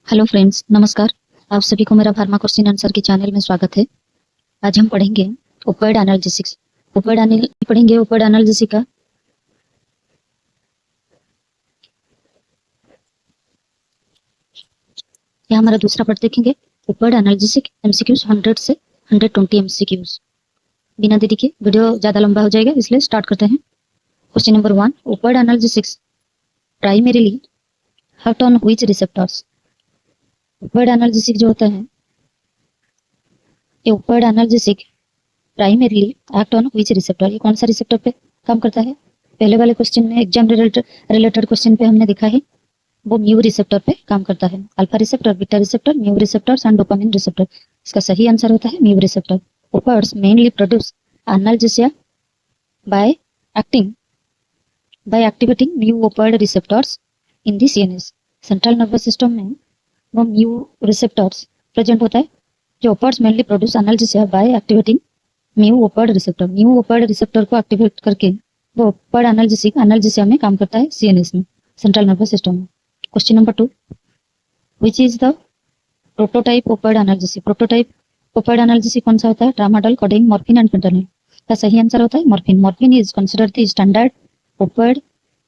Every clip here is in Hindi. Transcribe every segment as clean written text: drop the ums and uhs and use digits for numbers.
हेलो फ्रेंड्स, नमस्कार। आप सभी को मेरा फार्मा क्वेश्चन आंसर के चैनल में स्वागत है। आज हम पढ़ेंगे ओपियोइड एनाल्जेसिक्स। ओपियोइड एनाल्जेसिक का यह हमारा दूसरा पार्ट देखेंगे। ओपियोइड एनाल्जेसिक एमसीक्यूज 100 से 120 एमसीक्यूज। बिना देरी के वीडियो ज्यादा लंबा हो जाएगा, इसलिए स्टार्ट करते हैं। Question number 1, opioid analgesics primarily act on which receptors. Opioid analgesic जो होता है, ये opioid analgesic primarily act on which receptor, ये कौन सा रिसेप्टर पे काम करता है? पहले वाले क्वेश्चन में एग्जाम रिलेटेड क्वेश्चन पे हमने देखा है, वो म्यू रिसेप्टर पे काम करता है। Alpha receptor, beta receptor, mu receptors and dopamine receptor. इसका सही आंसर होता है mu receptor. Opioids mainly produce analgesia by activating mu opioid receptors in the CNS. Central nervous system में वो म्यू रिसेप्टर्स प्रेजेंट होता है, जो opioids mainly produce analgesia by activating mu opioid receptor. Mu opioid receptor को एक्टिवेट करके वो ओपियोइड एनाल्जेसिया में काम करता है, सीएनएस में, सेंट्रल नर्वस सिस्टम में। Question number 2, which is the prototype opioid analgesic. Prototype opioid analgesic कौन सा होता है? Tramadol, codeine, morphine and fentanyl. का सही आंसर होता है morphine. Morphine is considered the standard opioid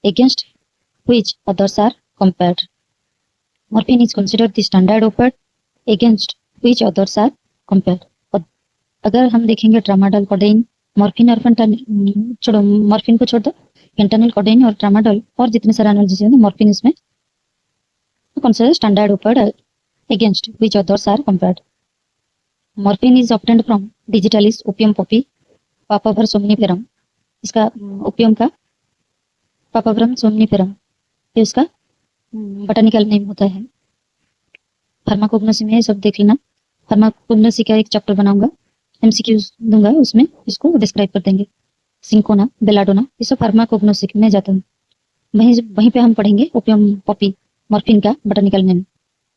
against which others are compared. Morphine is considered the standard opioid against which others are compared. अगर हम देखेंगे ट्रामाडोल, कोडेइन, मॉर्फिन और फेंटानिल, छोड़ो मॉर्फिन को छोड़ दो, फेंटानिल, कोडेइन और ट्रामाडोल और जितने सारे एनाल्जेसिक हैं, मॉर्फिन इसमें considered standard opioid against which others are compared. Morphine is obtained from digitalis opium poppy, Papaver somniferum. इसका ओपियम का पापावरम सोमनीफेरम, ये उसका बॉटनिकल नेम होता है। फार्माकोग्नोसी में सब देख लेना। फार्माकोग्नोसी का एक चैप्टर बनाऊंगा, एमसीक्यूज दूंगा, उसमें इसको डिस्क्राइब कर देंगे। सिंकोना, बेलाडोना, ये सब फार्माकोग्नोसी में जाता है। वहीं पे हम पढ़ेंगे ओपियम पॉपी, मॉर्फिन का बॉटनिकल नेम।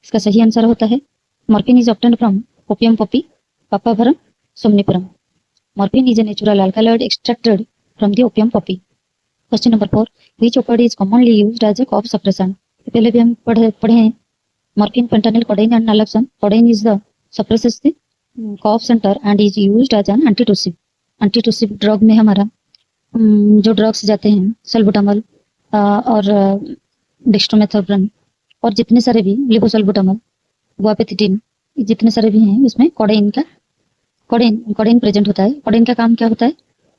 इसका सही आंसर होता है morphine is obtained from opium poppy, papaver somniferum. Morphine is a natural alkaloid extracted from the opium poppy. Question number 4, which opioid is commonly used as a cough suppressant. पहले भी हम पढ़े हैं morphine, fentanyl, codeine and naloxone. Codeine is the suppresses the cough centre and is used as an antitussive. Antitussive drug में हमारा जो ड्रग्स जाते हैं, सल्बुटामोल और डेक्स्ट्रोमेथोर्पन और जितने सारे भी लिपोसल्बुटामोल, गुआपेथिटिन, जितने सारे भी हैं, उसमें कोडेइन प्रेजेंट होता है। कोडेइन का काम क्या होता है?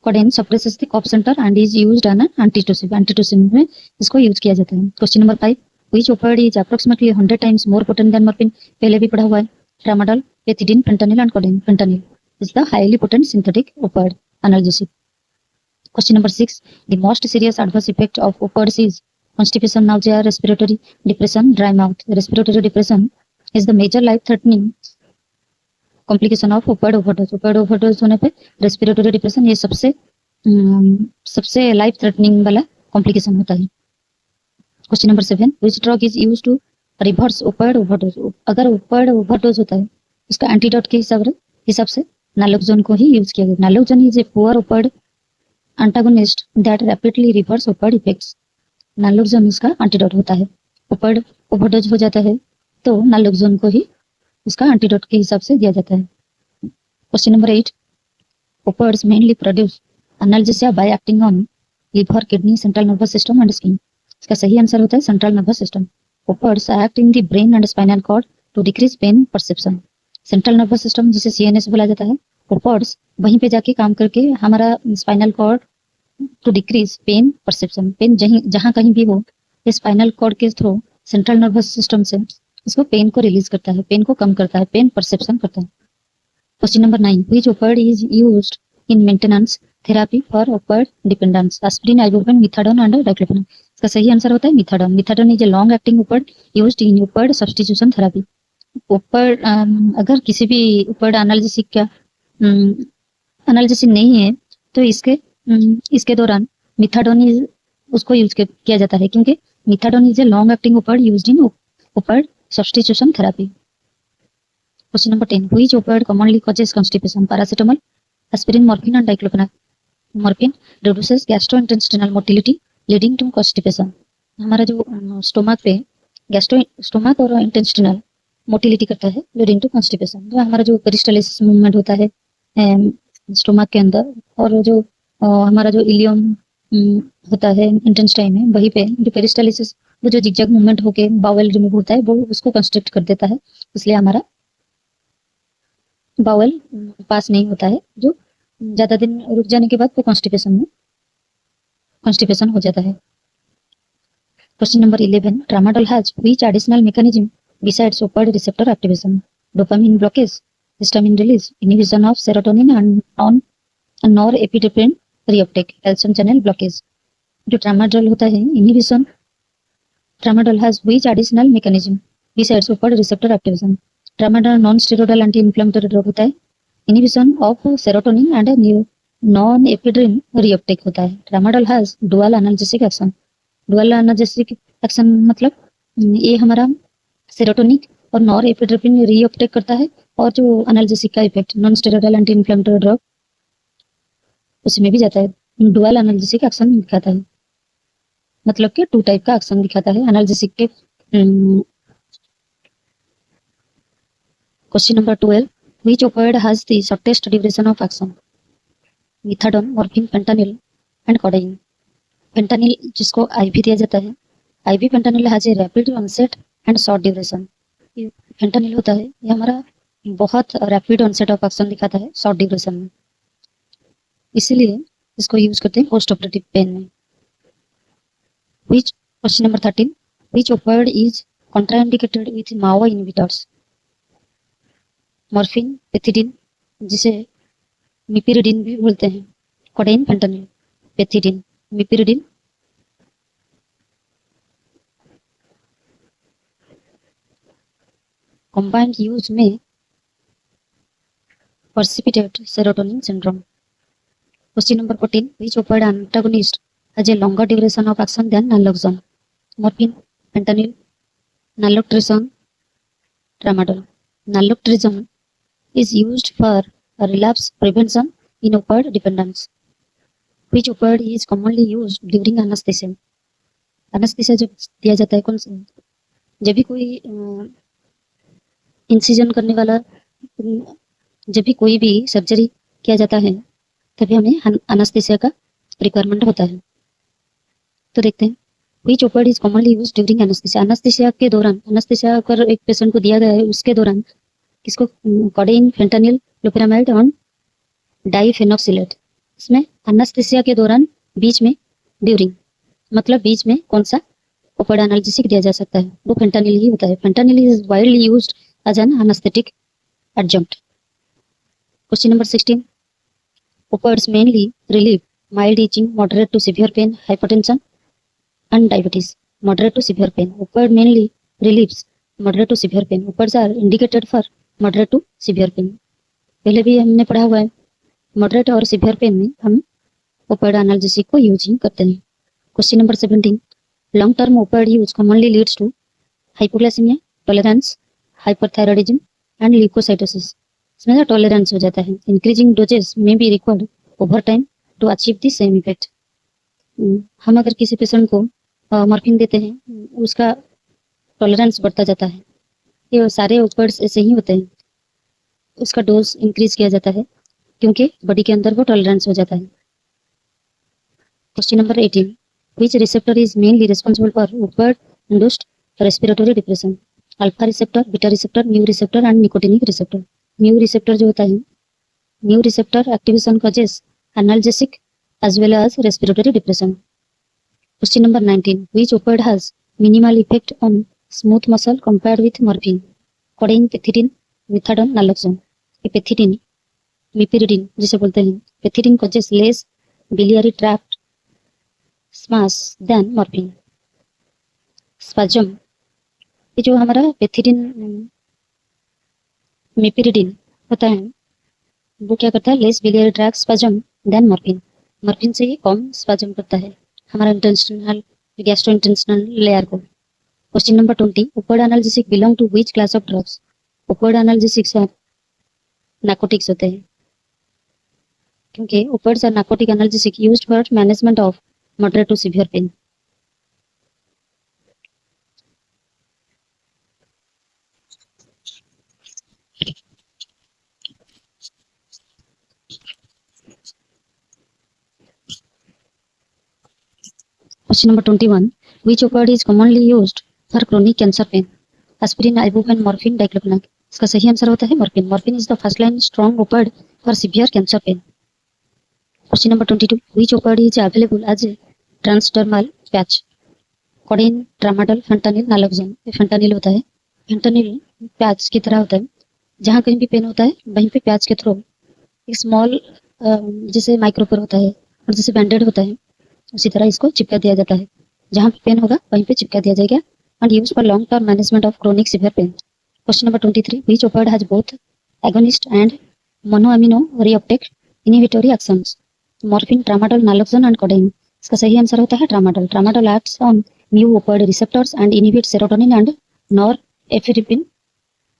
Codeine suppresses the cough centre and is used an antitussive. Antitussive में इसको यूज किया जाता है। Question number 5, which opioid is approximately 100 times more potent than morphine. पहले भी पढ़ा हुआ है, tramadol, pethidine, fentanyl and codeine. Fentanyl is the highly potent synthetic opioid analgesic. Question number 6, the most serious adverse effect of opioids is constipation, nausea, respiratory depression, dry mouth. Respiratory depression is the major life-threatening complication of opioid overdose. Opioid overdose होने पे respiratory depression ये सबसे life threatening वाला complication होता है। Question number 7, which drug is used to reverse opioid overdose? अगर opioid overdose होता है, उसका antidote के हिसाब से नालोक्सोन को ही यूज किया गया। Naloxone is a poor opioid antagonist that rapidly reverse opioid effects. Naloxone इसका एंटीडोट होता है। ओपियोइड ओवरडोज हो जाता है तो नालोक्सोन को ही उसका एंटीडोट के हिसाब से दिया जाता है। Question number 8, opioids mainly produce analgesia by acting on liver, kidney, central nervous system and skin. इसका सही आंसर होता है central nervous system. Opioids act in the brain and spinal cord to decrease pain perception. Central nervous system जिसे सीएनएस बोला जाता है, ओपियोइड्स वहीं पे जाके काम करके हमारा spinal cord to decrease pain perception, pain जहां कहीं भी हो, स्पाइनल कॉर्ड के थ्रू सेंट्रल नर्वस सिस्टम से इसको पेन को रिलीज करता है, पेन को कम करता है, पेन परसेप्शन करता है। Question number 9, which opioid is used in maintenance therapy for opioid dependence. Aspirin, ibuprofen, methadone and diclofenac. इसका सही आंसर होता है methadone. Methadone is a long acting opioid used in opioid substitution therapy. Opioid अगर किसी भी ओपियोइड एनाल्जेसिक का एनाल्जेसिक नहीं है तो इसके दौरान मिथाडोन उसको यूज किया जाता है, क्योंकि methadone is a long acting opioid used in opioid substitution therapy. Question number 10, which opioid commonly causes constipation. Paracetamol, aspirin, morphine and diclofenac. Morphine reduces gastrointestinal motility leading to constipation. हमारा जो स्टोमक पे स्टोमक और इंटेस्टिनल मोटिलिटी करता है लीडिंग टू कॉन्स्टिपेशन। जो हमारा जो पेरिस्टालिसिस मूवमेंट होता है स्टोमक के अंदर, और जो हमारा जो इलियम होता है इंटेस्टाइन में, वहीं पे जो पेरिस्टालिसिस, वो जो जिगजैग मूवमेंट होके बाउल रिमूव होता है, वो उसको कंस्ट्रिक्ट कर देता है, इसलिए हमारा बाउल पास नहीं होता है, जो ज्यादा दिन रुक जाने के बाद वो कॉन्स्टिपेशन हो जाता है। Question number 11, tramadol has which additional mechanism besides opioid receptor activation? Dopamine blockage, histamine release, inhibition of serotonin and norepinephrine reuptake, calcium channel blockage। जो ट्रामाडोल होता है, inhibition, tramadol has which additional mechanism besides opioid receptor activation? Tramadol non steroidal anti inflammatory drug होता है, inhibition of serotonin and norepinephrine reuptake होता है। Tramadol has dual analgesic action. Dual analgesic action मतलब ये हमारा सेरोटोनिन और नॉर एपिड्रिन रीअपटेक करता है, और जो एनाल्जेसिक का effect non steroidal anti inflammatory drug उसमें भी जाता है। डुअल एनाल्जेसिक एक्शन दिखाता है, मतलब कि 2 टाइप का एक्शन दिखाता है एनाल्जेसिक के। Question number 12, which opioid has the shortest duration of action? Methadone, morphine, fentanyl and codeine. Fentanyl जिसको आईवी दिया जाता है, IV fentanyl has a rapid onset and short duration. Fentanyl होता है, ये हमारा बहुत रैपिड ऑनसेट ऑफ एक्शन दिखाता है शॉर्ट ड्यूरेशन में, इसीलिए इसको यूज करते हैं पोस्ट ऑपरेटिव पेन में। Question number 13, which opioid is contraindicated with MAO inhibitors? Morphine, pethidine जिसे मिपिरिडिन भी बोलते हैं, codeine, fentanyl, pethidine, meperidine. combined use may precipitate serotonin syndrome। Question number 14, which opioid antagonist has a longer duration of action than naloxone? Morphine, fentanyl, naloxone, tramadol। Naloxone is used for relapse prevention in opioid dependence। Which opioid is commonly used during anesthesia? Anesthesia जब दिया जाता है कौन सा, जब भी कोई इंसिजन करने वाला, जब भी कोई भी सर्जरी किया जाता है, तभी हमें एनेस्थीसिया का रिक्वायरमेंट होता है। तो देखते हैं, which opioid is commonly used during anaesthesia? Anaesthesia के दौरान, एनेस्थीसिया अगर एक पेशेंट को दिया गया है, उसके दौरान किसको, कोडेइन, फेंटानिल, लोपेरामाइड और डाइफेनॉक्सिलेट। इसमें एनेस्थीसिया के दौरान, बीच में, ड्यूरिंग मतलब बीच में कौन सा ओपियोइड एनाल्जेसिक दिया जा सकता है? वो फेंटानिल ही होता है। Fentanyl is widely used as an anesthetic adjunct। Question number 16, opioids mainly relieve mild itching, moderate to severe pain, hypertension and diabetes। Moderate to severe pain, opioid mainly relieves moderate to severe pain। opioids are indicated for moderate to severe pain। पहले भी हमने पढ़ा हुआ है, मॉडरेट और सीवियर पेन में हम ओपियोइड एनाल्जेसिक को यूजिंग करते हैं। Question number 17, long term opioid use commonly leads to hypoglycaemia, tolerance, hyperthyroidism and leukocytosis. इसमें टॉलरेंस हो जाता है। इंक्रीजिंग डोजेस में be required over time to achieve the same effect. हम अगर किसी पेशेंट को मॉर्फिन देते हैं, उसका टॉलरेंस बढ़ता जाता है। ये सारे ओपियोइड्स ऐसे ही होते हैं, उसका डोज इंक्रीज किया जाता है क्योंकि बॉडी के अंदर वो टॉलरेंस हो जाता है। Question number 18, which receptor is mainly responsible for opioid induced respiratory depression? Alpha receptor, beta receptor, mu receptor and nicotinic receptor. Mu receptor जो होता है, mu receptor activation causes analgesic as well as respiratory depression। Question number 19, which opioid has minimal effect on smooth muscle compared with morphine? Codeine, pethidine, methadone, naloxone. ये पेथिडिन, मिपिरिडिन जिसे बोलते हैं, pethidine causes less biliary tract spasm than morphine. Spasm, ये जो हमारा पेथिडिन, मिपिरिडिन होता है, वो क्या करता है, less biliary tract spasm then morphine. Morphine से ये कम स्पाज्म करता है हमारा इंटेस्टिनल, गैस्ट्रोइंटेस्टिनल लेयर को। Question number 20, opioid analgesic belong to which class of drugs? Opioid analgesics narcotics होते हैं, क्योंकि opioids are narcotic analgesic used for management of moderate to severe pain. Question number 21. Which opioid is commonly used for chronic cancer pain? Aspirin, ibuprofen, morphine, diclofenac. इसका सही आंसर होता है morphine. Morphine is the first line strong opioid for severe cancer pain. Question number 22. Which opioid is available as a transdermal patch? Codeine, tramadol, fentanyl, naloxone. ये फेंटानिल होता है. फेंटानिल पैच की तरह होता है. जहाँ कहीं भी पेन होता है वहीं पे पैच के थ्रू एक स्मॉल जैसे माइक्रोपोर होता है और जैसे बैंडेड होता है उसी तरह इसको चिपका दिया जाता है. जहाँ पे पेन होगा वहीं पे चिपका दिया जाएगा. And use for long term management of chronic severe pain. Question number 23. Which opioid has both agonist and monoamine reuptake inhibitory actions? Morphine, tramadol, naloxone and codeine. इसका सही आंसर होता है tramadol. Tramadol acts on mu opioid receptors and inhibits serotonin and norepinephrine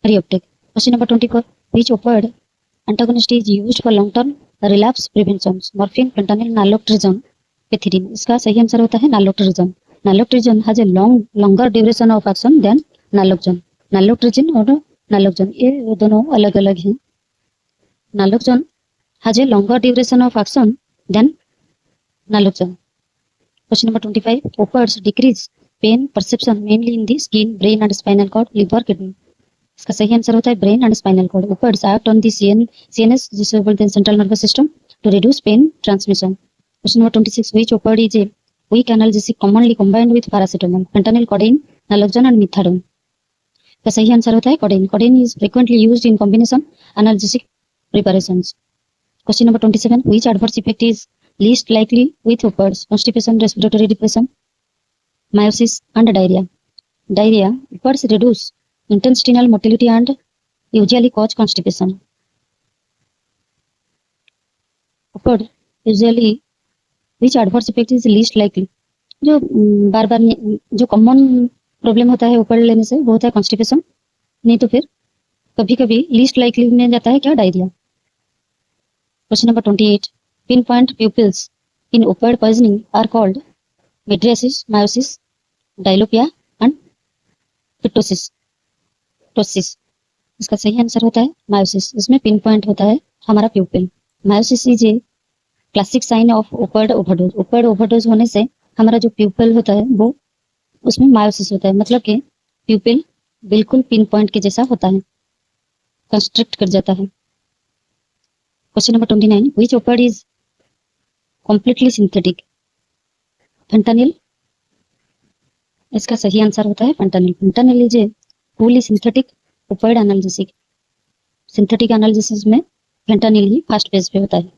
reuptake. Question number 24. Which opioid antagonist is used for long-term relapse prevention? Morphine, fentanyl, naloxone, pethidine. इसका सही आंसर होता है naloxone. Naloxone has a longer duration of action than naloxone. Naloxone और naloxone ये दोनों अलग अलग हैं. Naloxone has a longer duration of action than naloxone. Question number 25. Opioids decrease pain perception mainly in the skin, brain and spinal cord, liver, kidney. इसका सही आंसर होता है brain and spinal cord. Opioids act on the CNS, जिसे बोलते हैं central nervous system, to reduce pain transmission. Question number 26. Which opioid is a weak analgesic commonly combined with paracetamol? Fentanyl, codeine, naloxone and methadone. इसका सही आंसर होता है codeine. Codeine is frequently used in combination analgesic preparations. Question number 27. Which adverse effect is least likely with opioids? Constipation, respiratory depression, meiosis and diarrhea. Diarrhea. Opioids reduce intestinal motility and usually cause constipation. Opioid usually which adverse effect is least likely? जो बार बार जो कॉमन प्रॉब्लम होता है opioid लेने से वो होता है constipation. नहीं तो फिर कभी कभी least likely में जाता है क्या diarrhoea. Question number 28. Pinpoint pupils in opioid poisoning are called mydriasis, meiosis, diplopia and ptosis. इसका सही आंसर होता है meiosis. इसमें पिन पॉइंट होता है हमारा pupil. meiosis is a classic sign of opioid overdose. opioid overdose होने से हमारा जो प्यूपिल होता है वो उसमें meiosis होता है. मतलब कि प्यूपिल बिल्कुल पिन पॉइंट के जैसा होता है, कंस्ट्रिक्ट कर जाता है. Question number 29. Which opioid is completely synthetic? Fentanyl. इसका सही आंसर होता है fentanyl. Fentanyl is a fully synthetic opioid analgesic. Synthetic analysis में fentanyl ही फर्स्ट पेज पे होता है.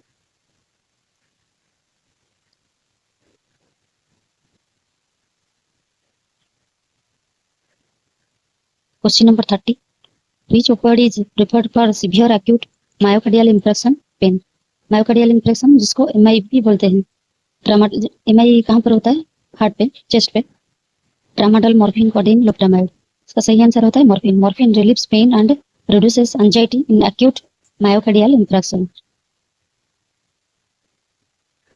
Question number 30. Which opioid is preferred for severe acute myocardial infarction pain? Myocardial इंफ्रेक्शन जिसको एमआई भी बोलते हैं. एमआई कहाँ पर होता है? हार्ट पे, चेस्ट पे. Tramadol, morphine, codeine, loperamide. इसका सही आंसर होता है morphine. Morphine relieves pain and reduces anxiety in acute myocardial infarction.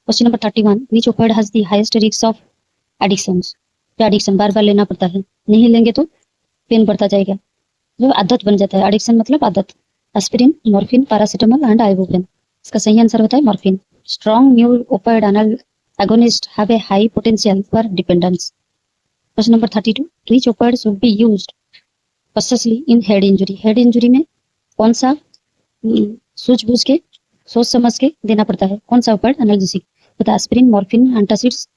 Question number 31. Which opioid has the highest risk of addictions? क्या एडिक्शन बार बार लेना पड़ता है, नहीं लेंगे तो पेन बढ़ता जाएगा, जो आदत बन जाता है. एडिक्शन मतलब आदत. Aspirin, morphine, paracetamol and ibuprofen. इसका सही आंसर होता है morphine. Strong new opioid agonist have a high potential for dependence. Question number 32. Which opioid should be used cautiously in head injury? Head injury में कौन सा सूझबूझ के सोच समझ के देना पड़ता है? कौन सा ओपियोइड एनाल्जेसिक होता है? Aspirin, morphine, antacids,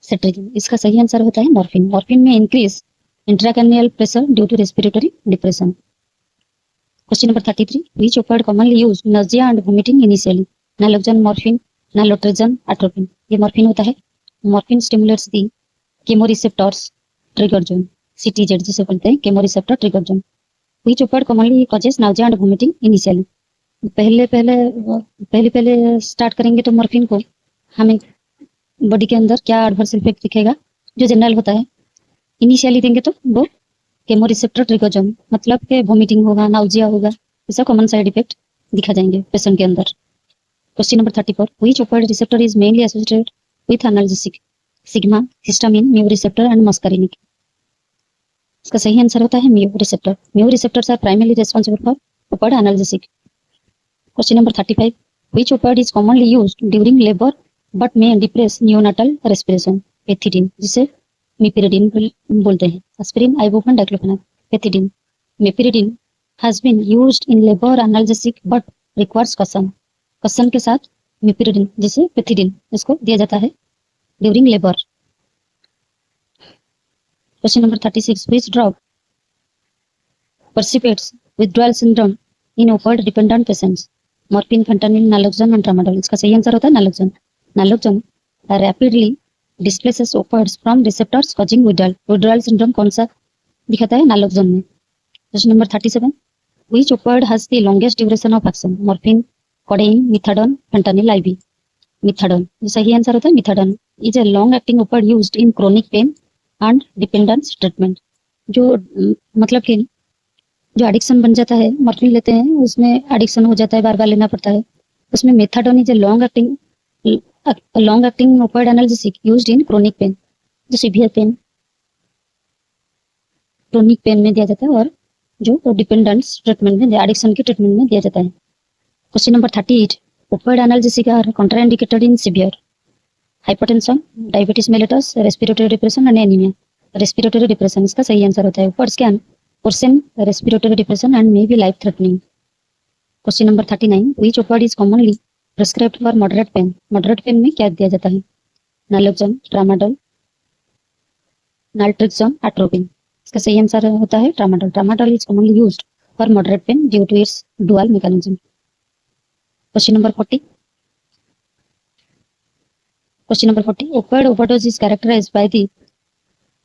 cetirizine. इसका सही आंसर होता है मॉर्फिन. मॉर्फिन में increase intracranial pressure due to respiratory depression. Question number 33. Which opioid commonly used nausea and vomiting initially? Naloxone, morphine, naltrexone, atropine. ये मॉर्फिन होता है. मॉर्फिन स्टिमुलेट्स दी केमोरिसेप्टर्स ट्रिगर जोन, CTZ जिसे बोलते हैं, chemoreceptor trigger zone. Which opioid commonly causes nausea and vomiting initially? पहले स्टार्ट करेंगे तो मॉर्फिन को हमें बॉडी के अंदर क्या एडवर्स इफेक्ट दिखेगा जो जनरल होता है. इनिशियली देंगे तो वो केमोरिसेप्टर ट्रिगर जोन मतलब के वोमिटिंग होगा, नाउजिया होगा, ऐसा कॉमन साइड इफेक्ट दिखा जाएंगे पेशेंट के अंदर. Question number 34. Which opioid receptor is mainly associated with analgesic? Sigma, histamine, mu receptor and muscarinic. इसका सही आंसर होता है mu receptor. Mu receptors are primarily responsible for opioid analgesic. Question number 35. Which opioid is commonly used during labor but may depress neonatal respiration? Pethidine जिसे मिपिरिडिन बोलते हैं। Aspirin, ibuprofen, diclofenac. Pethidine, meperidine has been used in labour analgesic but requires caution. Caution के साथ मिपिरिडिन जिसे पेथिडिन इसको दिया जाता है during labour. Question number 36, which drug precipitates withdrawal syndrome in opioid dependent patients? Morphine, fentanyl, naloxone और ट्रामाडोल। इसका सही आंसर होता है naloxone. Naloxone rapidly displaces opioids from receptors causing withdrawal. Withdrawal syndrome कौन सा दिखाता है? नालोक्सोन में। Question number 37, which opioid has the longest duration of action? Morphine, codeine, methadone, fentanyl, IV. Methadone, ये सही आंसर होता है। Methadone is a long acting opioid used in chronic pen and dependence treatment. जो मतलब कि जो एडिक्शन बन जाता है, मॉर्फिन लेते हैं उसमें एडिक्शन हो जाता है, बार बार लेना पड़ता है, उसमें methadone is a long acting opioid analgesic used in chronic pain. जो सीवियर पेन, क्रोनिक पेन में दिया जाता है और जो डिपेंडेंस ट्रीटमेंट में, एडिक्शन के ट्रीटमेंट में दिया जाता है। Question number 38, opioid analgesic are contraindicated in severe hypertension, diabetes mellitus, respiratory depression and anaemia. Respiratory depression इसका सही आंसर होता है। Opioids can worsen respiratory depression and may be life threatening. Question number 39, which opioid is commonly prescribed for moderate pain? Moderate pain में क्या दिया जाता है? Naloxone, tramadol, naltrexone, atropine. इसका सही आंसर होता है tramadol. Tramadol is commonly used for moderate pain due to its dual mechanism. Question number 40, opioid overdose is characterized by the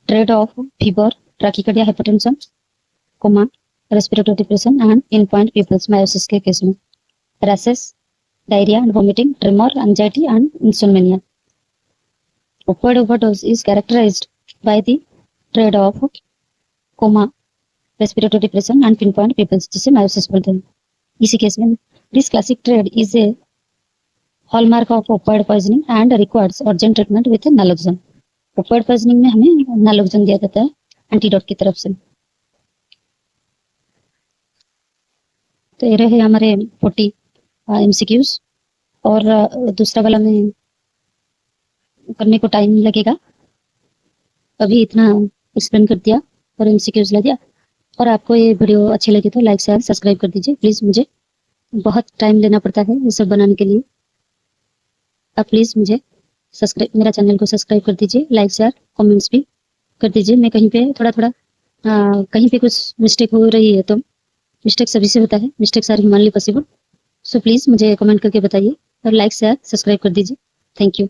trade of fever, tachycardia, hypertension, coma, respiratory depression and pinpoint pupils. Miosis के केस में rashes, diarrhoea and vomiting, tremor, anxiety and insomnia. Opioid overdose is characterised by the triad of coma, respiratory depression and pinpoint pupils जिसे मायोसिस बोलते हैं। इसी केस में this classic triad is a hallmark of opioid poisoning and requires urgent treatment with naloxone. Opioid poisoning में हमें नालोक्सोन दिया जाता है एंटीडोट की तरफ से। तो ये रहे हमारे 40 MCQs और दूसरा वाला में करने को टाइम लगेगा। अभी इतना एक्सप्लेन कर दिया और MCQs ले दिया। और आपको ये वीडियो अच्छी लगी तो लाइक, शेयर, सब्सक्राइब कर दीजिए प्लीज़। मुझे बहुत टाइम लेना पड़ता है ये सब बनाने के लिए। आप प्लीज़ मुझे मेरा चैनल को सब्सक्राइब कर दीजिए, लाइक, शेयर, कमेंट्स भी कर दीजिए। मैं कहीं पे थोड़ा कहीं पे कुछ मिस्टेक हो रही है तो मिस्टेक सभी से होता है, mistakes are humanly possible. So please मुझे कमेंट करके बताइए और लाइक, शेयर, सब्सक्राइब कर दीजिए। Thank you.